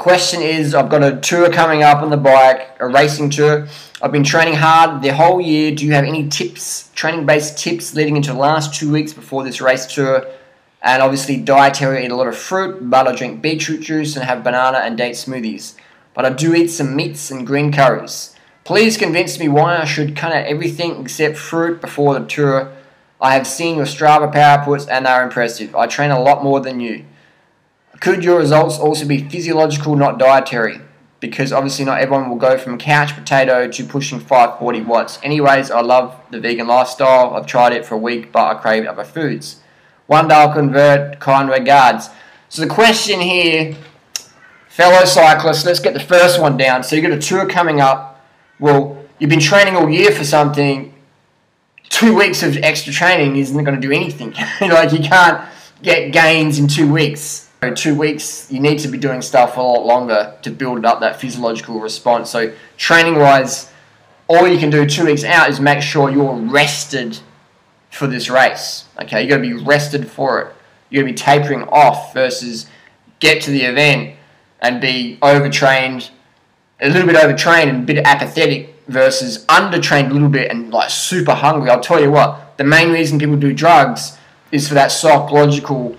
Question is, I've got a tour coming up on the bike, a racing tour. I've been training hard the whole year. Do you have any tips, training-based tips leading into the last 2 weeks before this race tour? And obviously dietary, eat a lot of fruit, but I drink beetroot juice and have banana and date smoothies. But I do eat some meats and green curries. Please convince me why I should cut out everything except fruit before the tour. I have seen your Strava power puts and they are impressive. I train a lot more than you. Could your results also be physiological, not dietary? Because obviously not everyone will go from couch potato to pushing 540 watts. Anyways, I love the vegan lifestyle. I've tried it for a week, but I crave other foods. One day I'll convert, kind regards. So the question here, fellow cyclists, let's get the first one down. So you've got a tour coming up. Well, you've been training all year for something. 2 weeks of extra training isn't going to do anything. Like, you can't get gains in 2 weeks. 2 weeks, you need to be doing stuff a lot longer to build up that physiological response. So training-wise, all you can do 2 weeks out is make sure you're rested for this race. Okay, you got to be rested for it. You got to be tapering off versus get to the event and be overtrained, a little bit overtrained and a bit apathetic versus undertrained a little bit and like super hungry. I'll tell you what, the main reason people do drugs is for that psychological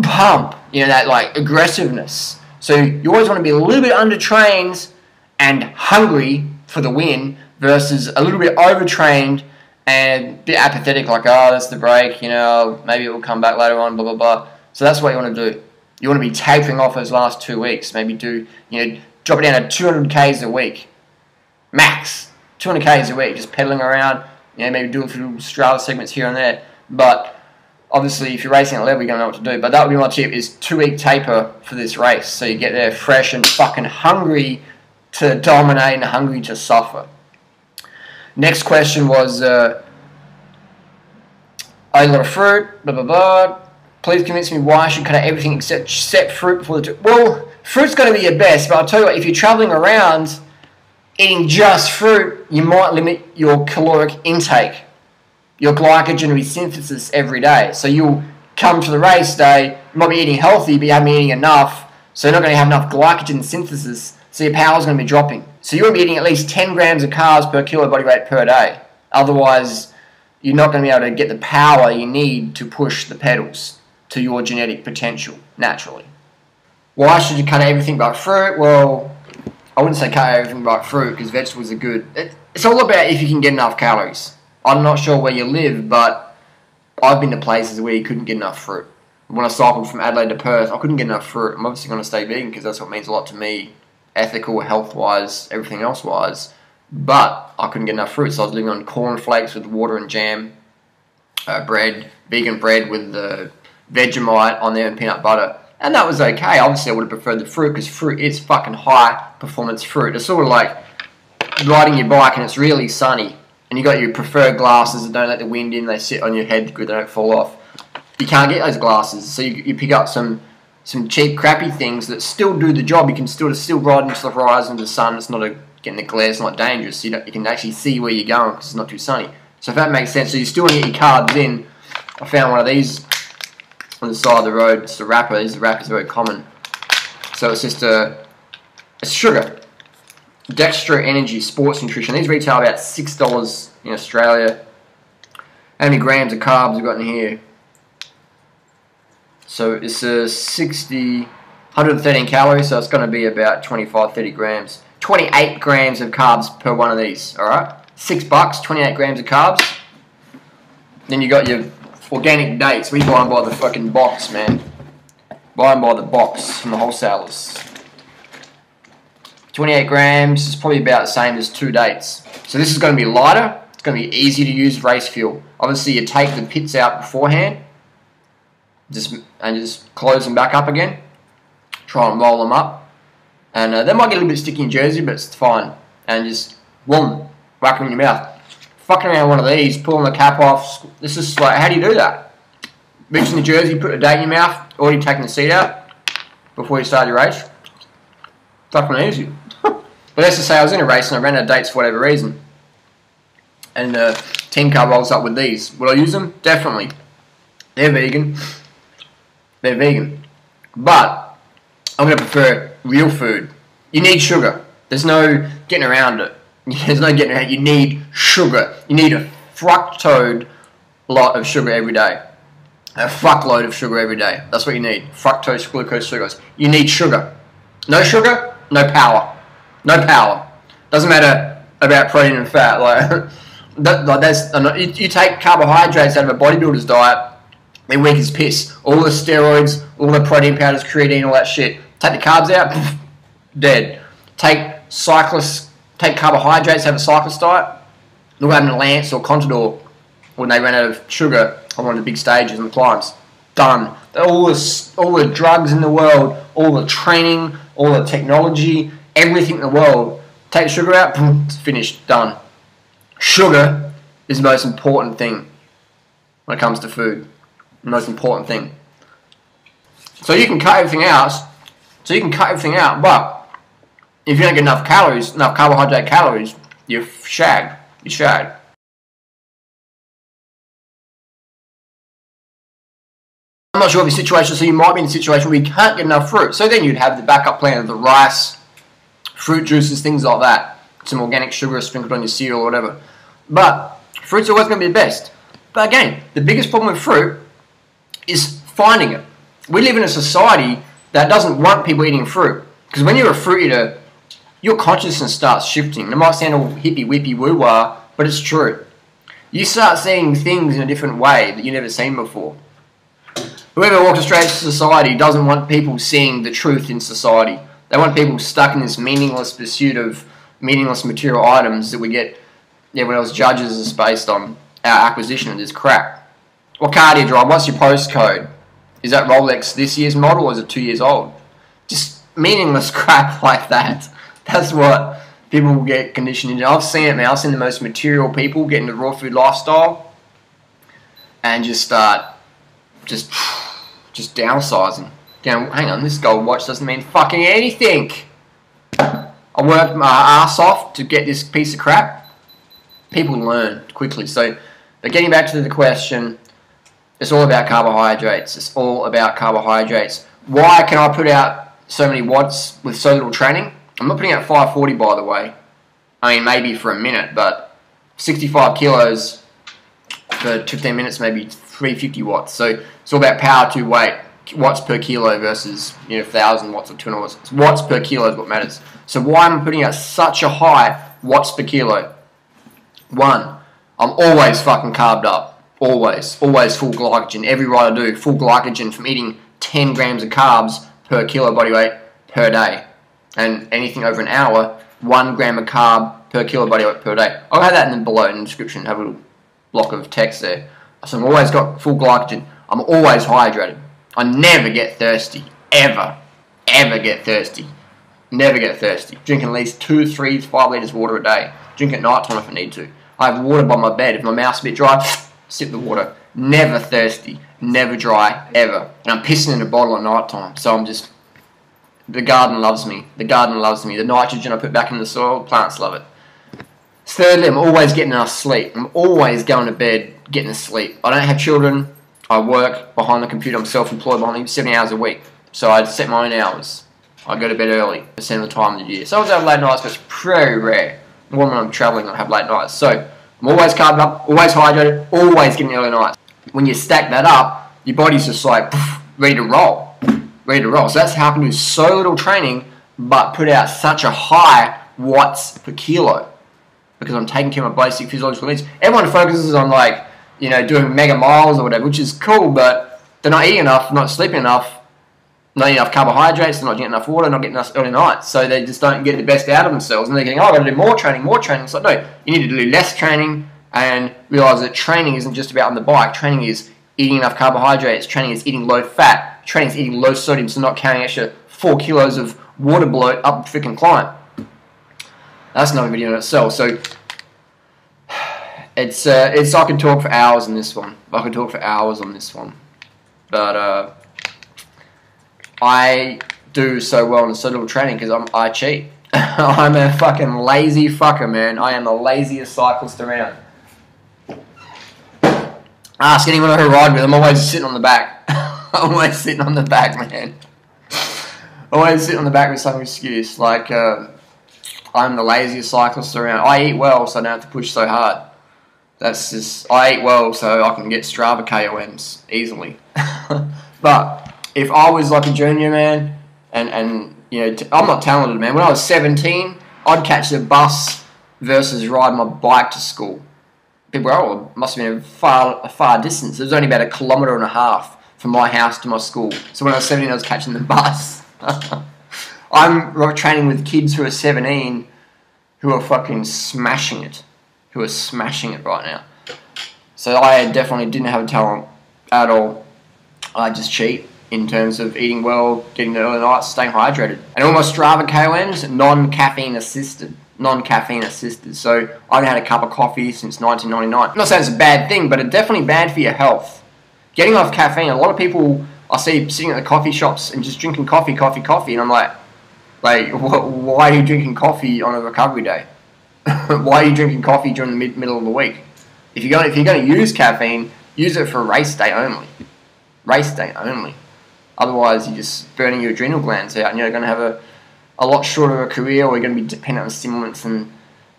pump, that like aggressiveness. So you always want to be a little bit undertrained and hungry for the win versus a little bit overtrained and a bit apathetic, like, oh, that's the break, maybe it will come back later on, blah, blah, blah. So that's what you want to do. You want to be tapering off those last 2 weeks. Maybe do, drop it down to 200 Ks a week. Max. 200 Ks a week, just pedaling around, maybe do a few Strava segments here and there. But obviously, if you're racing at level, you're going to know what to do. But that would be my tip, is 2 week taper for this race. So you get there fresh and fucking hungry to dominate and hungry to suffer. Next question was, I eat a lot of fruit, blah, blah, blah. Please convince me why I should cut out everything except fruit before the tour. Well, fruit's going to be your best, but I'll tell you what, if you're traveling around eating just fruit, you might limit your caloric intake, your glycogen resynthesis every day. So you'll come to the race day, you might be eating healthy, but you haven't been eating enough, so you're not going to have enough glycogen synthesis, so your power's going to be dropping. So you want to be eating at least 10 grams of carbs per kilo body weight per day. Otherwise, you're not going to be able to get the power you need to push the pedals to your genetic potential naturally. Why should you cut out everything but fruit? Well, I wouldn't say cut out everything but fruit, because vegetables are good. It's all about if you can get enough calories. I'm not sure where you live, but I've been to places where you couldn't get enough fruit. When I cycled from Adelaide to Perth, I couldn't get enough fruit. I'm obviously going to stay vegan because that's what means a lot to me, ethical, health-wise, everything else-wise. But I couldn't get enough fruit, so I was living on cornflakes with water and jam, bread, vegan bread with Vegemite on there and peanut butter. And that was okay. Obviously, I would have preferred the fruit because fruit is fucking high-performance fruit. It's sort of like riding your bike and it's really sunny. And you got your preferred glasses that don't let the wind in, they sit on your head good, they don't fall off. You can't get those glasses, so you pick up some cheap, crappy things that still do the job. You can still ride into the horizon of the sun. It's not getting the glare, it's not dangerous. You can actually see where you're going because it's not too sunny. So if that makes sense, so you still want to get your carbs in. I found one of these on the side of the road. It's a wrapper. These wrappers are very common. So it's just it's sugar. Dextra Energy Sports Nutrition. These retail about $6 in Australia. How many grams of carbs we've got in here? So it's 113 calories, so it's going to be about 25-30 grams. 28 grams of carbs per one of these, alright? $6, 28 grams of carbs. Then you got your organic dates. We buy them by the fucking box, man. Buy them by the box from the wholesalers. 28 grams is probably about the same as 2 dates. So this is going to be lighter. It's going to be easy to use race fuel. Obviously, you take the pits out beforehand, just close them back up again. Try and roll them up, and they might get a little bit sticky in Jersey, but it's fine. And just whack them in your mouth. Fucking around one of these, pulling the cap off. This is like, how do you do that? Reaching the Jersey, put a date in your mouth, already taking the seat out before you start your race. Fucking easy. But let's just say I was in a race and I ran out of dates for whatever reason. And 10 carb rolls up with these. Will I use them? Definitely. They're vegan. They're vegan. But I'm going to prefer real food. You need sugar. There's no getting around it. There's no getting around it. You need sugar. You need a fructose lot of sugar every day. A fuckload of sugar every day. That's what you need. Fructose, glucose, sugars. You need sugar. No sugar, no power. No power. Doesn't matter about protein and fat. You take carbohydrates out of a bodybuilder's diet, they're weak as piss. All the steroids, all the protein powders, creatine, all that shit. Take the carbs out, dead. Take carbohydrates, have a cyclist diet. Look what happened to Lance or Contador when they ran out of sugar on one of the big stages and climbs. Done. All the drugs in the world, all the training, all the technology, everything in the world. Take the sugar out, it's finished, done. Sugar is the most important thing when it comes to food. The most important thing. So you can cut everything out. But if you don't get enough calories, enough carbohydrate calories, you're shagged. You're shagged. I'm not sure of your situation, so you might be in a situation where you can't get enough fruit. So then you'd have the backup plan of the rice, fruit juices, things like that. Some organic sugar sprinkled on your cereal or whatever. But fruit's always going to be the best. But again, the biggest problem with fruit is finding it. We live in a society that doesn't want people eating fruit. Because when you're a fruit eater, your consciousness starts shifting. It might sound all hippy-whippy woo-wah, but it's true. You start seeing things in a different way that you've never seen before. Whoever orchestrates society doesn't want people seeing the truth in society. They want people stuck in this meaningless pursuit of meaningless material items that we get, everyone else judges us based on our acquisition of this crap. What car do you drive? What's your postcode? Is that Rolex this year's model or is it 2 years old? Just meaningless crap like that. That's what people will get conditioned into. I've seen it, man. I've seen the most material people get into the raw food lifestyle and just start just downsizing. Hang on, this gold watch doesn't mean fucking anything. I worked my ass off to get this piece of crap. People learn quickly. So, but getting back to the question, it's all about carbohydrates. It's all about carbohydrates. Why can I put out so many watts with so little training? I'm not putting out 540, by the way. I mean, maybe for a minute, but 65 kilos for 15 minutes, maybe 350 watts. So it's all about power to weight, watts per kilo versus 1,000 watts or 200 watts. It's watts per kilo is what matters. So why am I putting out such a high watts per kilo? One, I'm always fucking carved up. Always full glycogen. Every ride I do, full glycogen from eating 10 grams of carbs per kilo body weight per day. And anything over an hour, 1 gram of carb per kilo body weight per day. I'll have that below in the description. Have a little block of text there. So I've always got full glycogen. I'm always hydrated. I never get thirsty. Ever get thirsty. Never get thirsty. Drink at least 2, 3, 5 litres of water a day. Drink at night time if I need to. I have water by my bed. If my mouth's a bit dry, sip the water. Never thirsty. Never dry. Ever. And I'm pissing in a bottle at night time. So I'm just... The garden loves me. The garden loves me. The nitrogen I put back in the soil, plants love it. Thirdly, I'm always getting enough sleep. I'm always going to bed getting to sleep. I don't have children. I work behind the computer. I'm self-employed behind 70 hours a week. So I set my own hours. I go to bed early, percent of the time of the year. Sometimes I have late nights, but it's pretty rare. More when I'm traveling, I have late nights. So I'm always carved up, always hydrated, always getting early nights. When you stack that up, your body's just like ready to roll. Ready to roll. So that's how I can do so little training, but put out such a high watts per kilo. Because I'm taking care of my basic physiological needs. Everyone focuses on doing mega miles or whatever, which is cool, but they're not eating enough, not sleeping enough, not eating enough carbohydrates, they're not getting enough water, not getting enough early nights. So they just don't get the best out of themselves. And they're getting, I've got to do more training. It's like, no, you need to do less training and realize that training isn't just about on the bike. Training is eating enough carbohydrates. Training is eating low fat. Training is eating low sodium, so not carrying extra 4 kilos of water bloat up the freaking climb. That's another video in itself. So it's I could talk for hours on this one. But I do so well in so little training because I cheat. I'm a fucking lazy fucker, man. I am the laziest cyclist around. Ask anyone I ride with. I'm always sitting on the back. I'm always sitting on the back, man. Always sit on the back with some excuse, like I'm the laziest cyclist around. I eat well, so I don't have to push so hard. That's just, I eat well so I can get Strava KOMs easily. But if I was like a junior, man, and you know, I'm not talented, man. When I was 17, I'd catch the bus versus ride my bike to school. People go, oh, it must have been a far distance. It was only about 1.5 kilometres from my house to my school. So when I was 17, I was catching the bus. I'm training with kids who are 17 who are fucking smashing it. Who are smashing it right now. So I definitely didn't have a talent at all. I just cheat in terms of eating well, getting the early nights, staying hydrated. And all my Strava KOMs, non-caffeine assisted. Non-caffeine assisted. So I haven't had a cup of coffee since 1999. I'm not saying it's a bad thing, but it's definitely bad for your health. Getting off caffeine, a lot of people I see sitting at the coffee shops and just drinking coffee, and I'm like, why are you drinking coffee on a recovery day? Why are you drinking coffee during the middle of the week? If you're going to use caffeine, use it for race day only. Race day only. Otherwise, you're just burning your adrenal glands out, and you're going to have a lot shorter of a career, or you're going to be dependent on stimulants and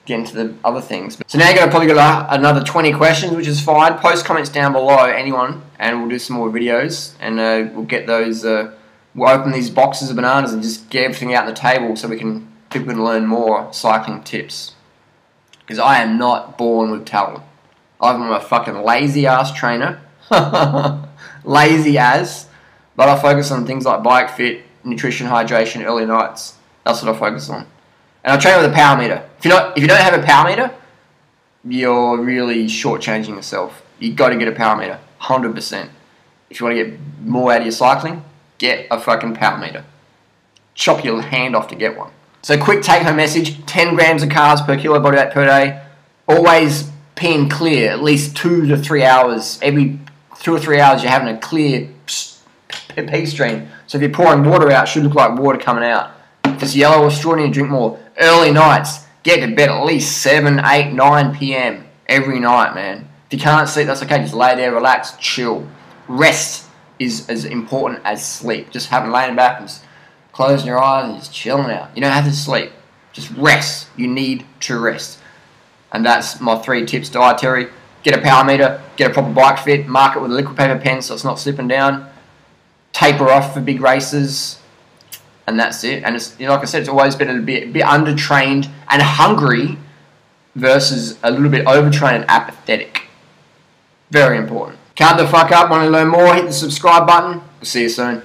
get into the other things. So now you're going to probably get another 20 questions, which is fine. Post comments down below, anyone, and we'll do some more videos, and we'll get those. We'll open these boxes of bananas and just get everything out on the table so people can learn more cycling tips. Because I am not born with talent. I'm a fucking lazy ass trainer. Lazy as. But I focus on things like bike fit, nutrition, hydration, early nights. That's what I focus on. And I train with a power meter. If you don't have a power meter, you're really shortchanging yourself. You've got to get a power meter. 100%. If you want to get more out of your cycling, get a fucking power meter. Chop your hand off to get one. So quick take-home message, 10 grams of carbs per kilo body weight per day. Always pee and clear, at least 2 to 3 hours. Every 2 or 3 hours you're having a clear pee stream. So if you're pouring water out, it should look like water coming out. If it's yellow or straw, you drink more. Early nights, get to bed at least 7, 8, 9 p.m. every night, man. If you can't sleep, that's okay. Just lay there, relax, chill. Rest is as important as sleep. Just having laying back and closing your eyes and just chilling out. You don't have to sleep. Just rest. You need to rest. And that's my 3 tips dietary. Get a power meter, get a proper bike fit, mark it with a liquid paper pen so it's not slipping down, taper off for big races, and that's it. And it's, like I said, it's always better to be a bit undertrained and hungry versus a little bit overtrained and apathetic. Very important. Can't the fuck up, want to learn more, hit the subscribe button. We'll see you soon.